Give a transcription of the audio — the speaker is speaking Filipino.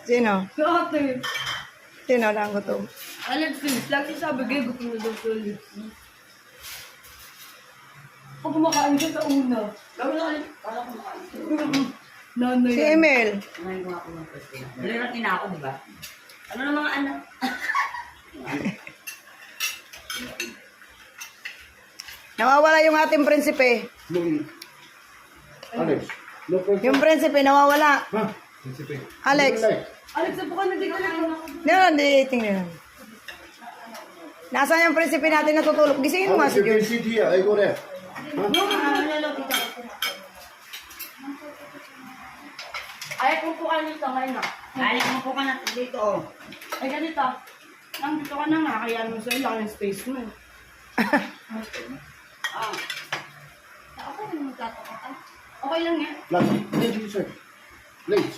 Sino? Si ate. Sino lang gutom? Alexis, lagi sabi kayo gutom na daw si Alexis. Pag kumakain ka sa una. Gawin na ulit. Kala ko kumakain. Nanay. Si Emil. Ngayon ko ako ng first na. Naliratin na ako, di ba? Ano na mga anak? Nawawala yung ating prinsipe. Alex, look for Yung prinsipe nawawala. Ha? Alex. Alex, saan po ka nagdikala? Meron, tingnan. Nasaan yung prinsipe natin natutulog? Gisingin mo nga si You can George. sit here. I go there. Ay, kung po ka nito ngayon na. Ay, mo po ka na dito, oh. Ay, ganito. Nandito ka na nga, kaya mo sa'yo lang yung space mo. Ah. Ako rin magtataka. Okay lang yan. Last, please, sir. Please.